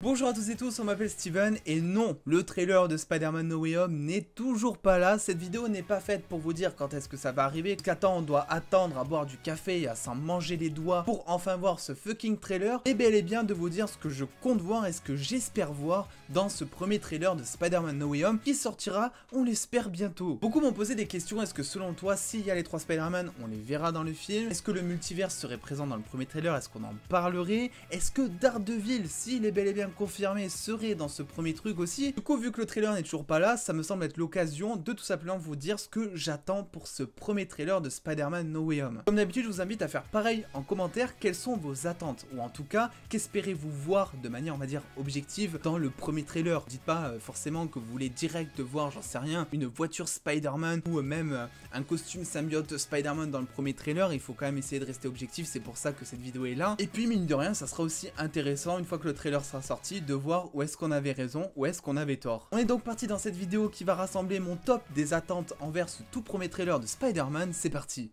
Bonjour à tous et tous, on m'appelle Steven et non, le trailer de Spider-Man No Way Home n'est toujours pas là. Cette vidéo n'est pas faite pour vous dire quand est-ce que ça va arriver, qu'attends on doit attendre à boire du café et à s'en manger les doigts pour enfin voir ce fucking trailer, et bel et bien de vous dire ce que je compte voir et ce que j'espère voir dans ce premier trailer de Spider-Man No Way Home qui sortira, on l'espère bientôt. Beaucoup m'ont posé des questions, est-ce que selon toi, s'il y a les 3 Spider-Man, on les verra dans le film? Est-ce que le multivers serait présent dans le premier trailer? Est-ce qu'on en parlerait? Est-ce que Daredevil, s'il est bel et bien confirmé, serait dans ce premier truc aussi? Du coup, vu que le trailer n'est toujours pas là, ça me semble être l'occasion de tout simplement vous dire ce que j'attends pour ce premier trailer de Spider-Man No Way Home. Comme d'habitude, je vous invite à faire pareil en commentaire, quelles sont vos attentes, ou en tout cas, qu'espérez-vous voir de manière, on va dire, objective dans le premier trailer. Dites pas forcément que vous voulez direct voir, j'en sais rien, une voiture Spider-Man ou même un costume symbiote Spider-Man dans le premier trailer. Il faut quand même essayer de rester objectif, c'est pour ça que cette vidéo est là. Et puis, mine de rien, ça sera aussi intéressant, une fois que le trailer sera sorti, de voir où est-ce qu'on avait raison, où est-ce qu'on avait tort. On est donc parti dans cette vidéo qui va rassembler mon top des attentes envers ce tout premier trailer de Spider-Man. C'est parti.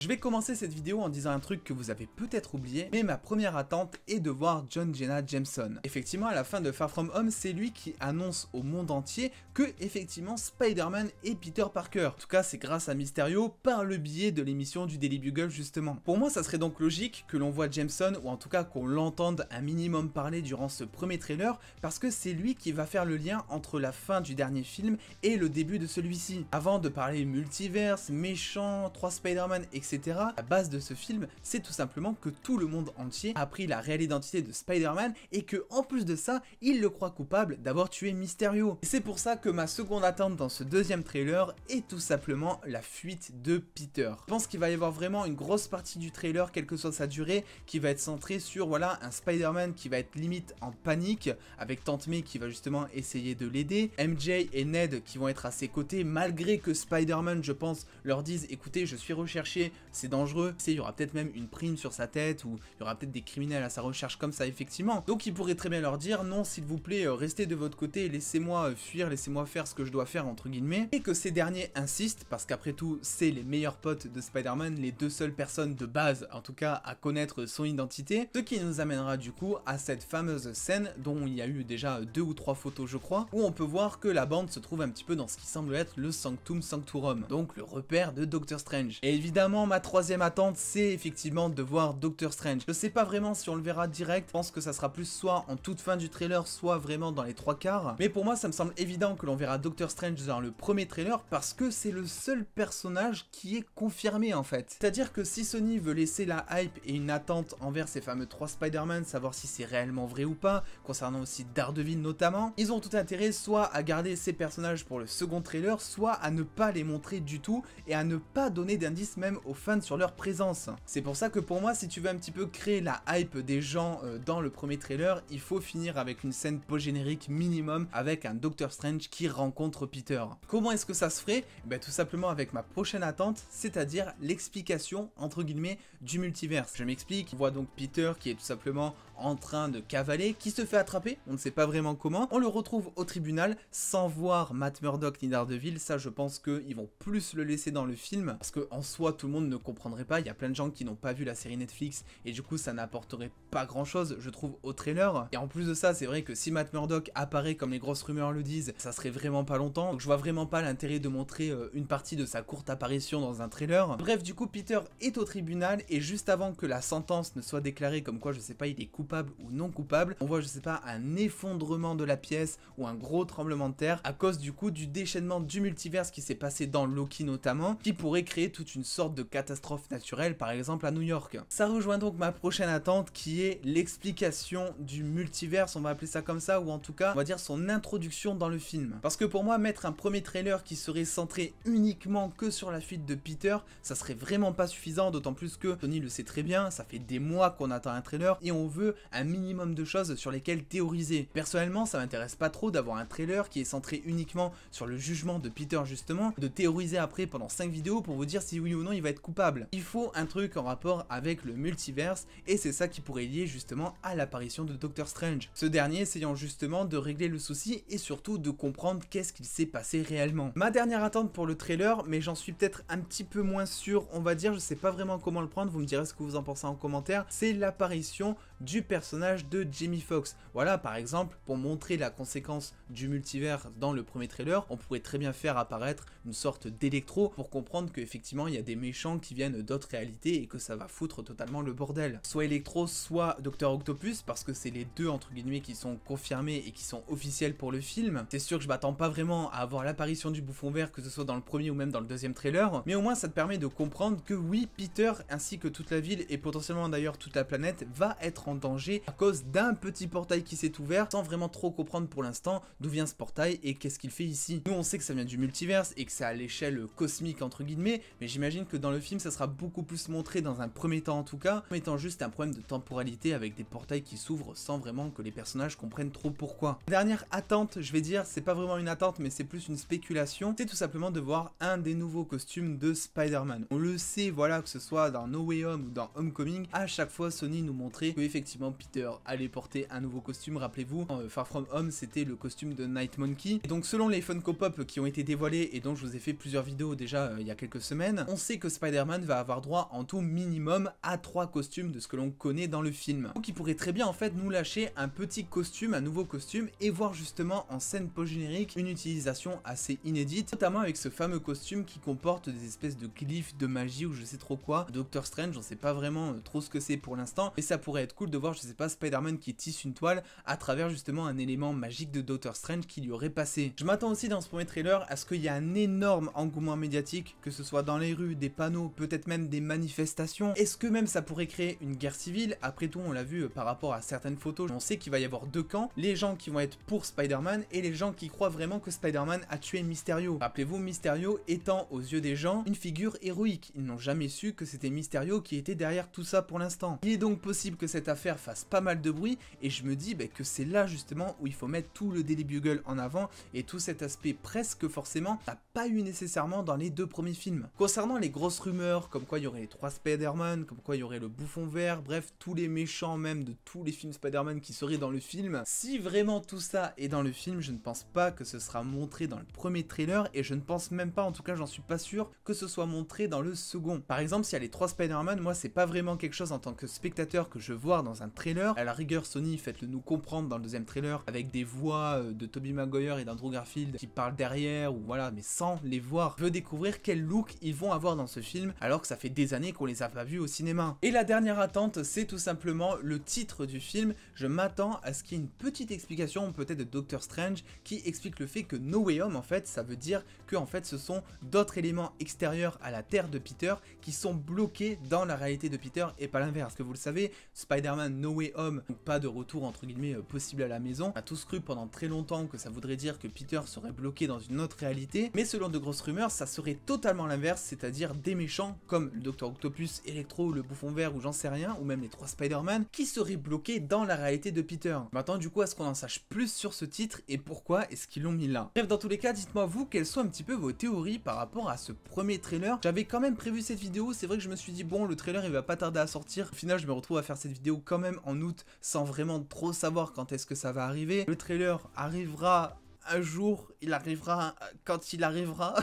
Je vais commencer cette vidéo en disant un truc que vous avez peut-être oublié, mais ma première attente est de voir John Jonah Jameson. Effectivement, à la fin de Far From Home, c'est lui qui annonce au monde entier que, effectivement, Spider-Man est Peter Parker. En tout cas, c'est grâce à Mysterio, par le biais de l'émission du Daily Bugle, justement. Pour moi, ça serait donc logique que l'on voit Jameson, ou en tout cas qu'on l'entende un minimum parler durant ce premier trailer, parce que c'est lui qui va faire le lien entre la fin du dernier film et le début de celui-ci. Avant de parler multiverse, méchant, 3 Spider-Man, etc., la base de ce film, c'est tout simplement que tout le monde entier a appris la réelle identité de Spider-Man et que, en plus de ça, il le croit coupable d'avoir tué Mysterio. Et c'est pour ça que ma seconde attente dans ce deuxième trailer est tout simplement la fuite de Peter. Je pense qu'il va y avoir vraiment une grosse partie du trailer, quelle que soit sa durée, qui va être centrée sur, voilà, un Spider-Man qui va être limite en panique, avec Tante May qui va justement essayer de l'aider, MJ et Ned qui vont être à ses côtés, malgré que Spider-Man, je pense, leur dise, écoutez, je suis recherché, c'est dangereux, il y aura peut-être même une prime sur sa tête, ou il y aura peut-être des criminels à sa recherche comme ça, effectivement. Donc il pourrait très bien leur dire, non, s'il vous plaît, restez de votre côté, laissez-moi fuir, laissez-moi faire ce que je dois faire, entre guillemets, et que ces derniers insistent, parce qu'après tout, c'est les meilleurs potes de Spider-Man, les deux seules personnes de base, en tout cas, à connaître son identité, ce qui nous amènera du coup à cette fameuse scène, dont il y a eu déjà 2 ou 3 photos, je crois, où on peut voir que la bande se trouve un petit peu dans ce qui semble être le Sanctum Sanctorum, donc le repère de Doctor Strange. Et évidemment, ma troisième attente, c'est effectivement de voir Doctor Strange. Je sais pas vraiment si on le verra direct, je pense que ça sera plus soit en toute fin du trailer, soit vraiment dans les 3/4. Mais pour moi, ça me semble évident que l'on verra Doctor Strange dans le premier trailer, parce que c'est le seul personnage qui est confirmé en fait. C'est-à-dire que si Sony veut laisser la hype et une attente envers ces fameux 3 Spider-Man, savoir si c'est réellement vrai ou pas, concernant aussi Daredevil notamment, ils ont tout intérêt soit à garder ces personnages pour le second trailer, soit à ne pas les montrer du tout, et à ne pas donner d'indices même aux fans sur leur présence. C'est pour ça que pour moi, si tu veux un petit peu créer la hype des gens dans le premier trailer, il faut finir avec une scène post-générique minimum avec un Doctor Strange qui rencontre Peter. Comment est-ce que ça se ferait? Ben, tout simplement avec ma prochaine attente, c'est-à-dire l'explication entre guillemets du multiverse. Je m'explique, on voit donc Peter qui est tout simplement en train de cavaler, qui se fait attraper, on ne sait pas vraiment comment, on le retrouve au tribunal sans voir Matt Murdock ni Daredevil. Ça je pense qu'ils vont plus le laisser dans le film, parce que en soi tout le monde ne comprendrait pas, il y a plein de gens qui n'ont pas vu la série Netflix et du coup ça n'apporterait pas grand chose je trouve au trailer. Et en plus de ça, c'est vrai que si Matt Murdock apparaît comme les grosses rumeurs le disent, ça serait vraiment pas longtemps, donc je vois vraiment pas l'intérêt de montrer une partie de sa courte apparition dans un trailer. Bref, du coup Peter est au tribunal et juste avant que la sentence ne soit déclarée comme quoi, je sais pas, il est coupable ou non coupable, on voit, je sais pas, un effondrement de la pièce ou un gros tremblement de terre à cause du coup du déchaînement du multiverse qui s'est passé dans Loki notamment, qui pourrait créer toute une sorte de catastrophe naturelle, par exemple à New York. Ça rejoint donc ma prochaine attente qui est l'explication du multiverse, on va appeler ça comme ça, ou en tout cas on va dire son introduction dans le film. Parce que pour moi, mettre un premier trailer qui serait centré uniquement que sur la fuite de Peter, ça serait vraiment pas suffisant, d'autant plus que Sony le sait très bien, ça fait des mois qu'on attend un trailer et on veut un minimum de choses sur lesquelles théoriser. Personnellement, ça m'intéresse pas trop d'avoir un trailer qui est centré uniquement sur le jugement de Peter justement, de théoriser après pendant 5 vidéos pour vous dire si oui ou non il va être coupable. Il faut un truc en rapport avec le multiverse et c'est ça qui pourrait lier justement à l'apparition de Doctor Strange. Ce dernier essayant justement de régler le souci et surtout de comprendre qu'est-ce qu'il s'est passé réellement. Ma dernière attente pour le trailer, mais j'en suis peut-être un petit peu moins sûr, on va dire, je sais pas vraiment comment le prendre, vous me direz ce que vous en pensez en commentaire, c'est l'apparition du personnage de Jamie Foxx. Voilà, par exemple, pour montrer la conséquence du multivers dans le premier trailer, on pourrait très bien faire apparaître une sorte d'électro pour comprendre qu'effectivement il y a des méchants qui viennent d'autres réalités et que ça va foutre totalement le bordel. Soit Electro, soit Dr Octopus, parce que c'est les deux entre guillemets qui sont confirmés et qui sont officiels pour le film. C'est sûr que je m'attends pas vraiment à avoir l'apparition du bouffon vert, que ce soit dans le premier ou même dans le deuxième trailer, mais au moins ça te permet de comprendre que oui, Peter ainsi que toute la ville et potentiellement d'ailleurs toute la planète va être en danger à cause d'un petit portail qui s'est ouvert sans vraiment trop comprendre pour l'instant d'où vient ce portail et qu'est-ce qu'il fait ici. Nous on sait que ça vient du multiverse et que c'est à l'échelle cosmique entre guillemets, mais j'imagine que dans le film ça sera beaucoup plus montré dans un premier temps en tout cas, comme étant juste un problème de temporalité avec des portails qui s'ouvrent sans vraiment que les personnages comprennent trop pourquoi. Dernière attente, je vais dire, c'est pas vraiment une attente mais c'est plus une spéculation, c'est tout simplement de voir un des nouveaux costumes de Spider-Man. On le sait, voilà, que ce soit dans No Way Home ou dans Homecoming, à chaque fois Sony nous montrait que effectivement Peter allait porter un nouveau costume. Rappelez-vous, Far From Home c'était le costume de Night Monkey. Et donc selon les Funko Pop qui ont été dévoilés et dont je vous ai fait plusieurs vidéos déjà il y a quelques semaines, on sait que Spider-Man va avoir droit en tout minimum à 3 costumes de ce que l'on connaît dans le film. Donc il pourrait très bien en fait nous lâcher un petit costume, un nouveau costume et voir justement en scène post-générique une utilisation assez inédite, notamment avec ce fameux costume qui comporte des espèces de glyphes de magie ou je sais trop quoi. Doctor Strange, on sait pas vraiment trop ce que c'est pour l'instant, mais ça pourrait être cool de voir, je sais pas, Spider-Man qui tisse une toile à travers justement un élément magique de Doctor Strange qui lui aurait passé. Je m'attends aussi dans ce premier trailer à ce qu'il y ait un énorme engouement médiatique, que ce soit dans les rues, des panneaux, peut-être même des manifestations. Est-ce que même ça pourrait créer une guerre civile? Après tout, on l'a vu par rapport à certaines photos, on sait qu'il va y avoir deux camps, les gens qui vont être pour Spider-Man et les gens qui croient vraiment que Spider-Man a tué Mysterio. Rappelez-vous, Mysterio étant aux yeux des gens une figure héroïque, ils n'ont jamais su que c'était Mysterio qui était derrière tout ça pour l'instant. Il est donc possible que cette affaire fasse pas mal de bruit et je me dis que c'est là justement où il faut mettre tout le Daily Bugle en avant et tout cet aspect presque forcément n'a pas eu nécessairement dans les deux premiers films. Concernant les grosses rumeurs comme quoi il y aurait les 3 Spider-Man, comme quoi il y aurait le bouffon vert, bref tous les méchants même de tous les films Spider-Man qui seraient dans le film, si vraiment tout ça est dans le film, je ne pense pas que ce sera montré dans le premier trailer et je ne pense même pas, en tout cas j'en suis pas sûr, que ce soit montré dans le second. Par exemple, s'il y a les 3 Spider-Man, moi c'est pas vraiment quelque chose en tant que spectateur que je veux voir dans un trailer. À la rigueur, Sony, faites-le nous comprendre dans le deuxième trailer avec des voix de Tobey Maguire et d'Andrew Garfield qui parlent derrière ou voilà, mais sans les voir. Je veux découvrir quel look ils vont avoir dans ce film alors que ça fait des années qu'on les a pas vus au cinéma. Et la dernière attente, c'est tout simplement le titre du film. Je m'attends à ce qu'il y ait une petite explication peut-être de Doctor Strange qui explique le fait que No Way Home en fait, ça veut dire que en fait ce sont d'autres éléments extérieurs à la Terre de Peter qui sont bloqués dans la réalité de Peter et pas l'inverse. Que vous le savez, Spider-Man No Way Home, donc pas de retour entre guillemets possible à la maison. On a tous cru pendant très longtemps que ça voudrait dire que Peter serait bloqué dans une autre réalité, mais selon de grosses rumeurs, ça serait totalement l'inverse, c'est-à-dire des méchants comme le Dr Octopus, Electro, le bouffon vert ou j'en sais rien, ou même les 3 Spider-Man, qui seraient bloqués dans la réalité de Peter. Maintenant du coup, est-ce qu'on en sache plus sur ce titre et pourquoi est-ce qu'ils l'ont mis là? Bref, dans tous les cas, dites-moi vous quelles sont un petit peu vos théories par rapport à ce premier trailer. J'avais quand même prévu cette vidéo, c'est vrai que je me suis dit bon, le trailer il va pas tarder à sortir. Au final, je me retrouve à faire cette vidéo quand même en août sans vraiment trop savoir quand est-ce que ça va arriver. Le trailer arrivera un jour, il arrivera quand il arrivera.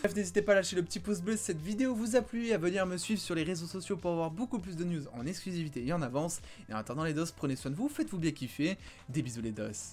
Bref, n'hésitez pas à lâcher le petit pouce bleu si cette vidéo vous a plu et à venir me suivre sur les réseaux sociaux pour avoir beaucoup plus de news en exclusivité et en avance. Et en attendant les dos, prenez soin de vous, faites-vous bien kiffer. Des bisous les dos.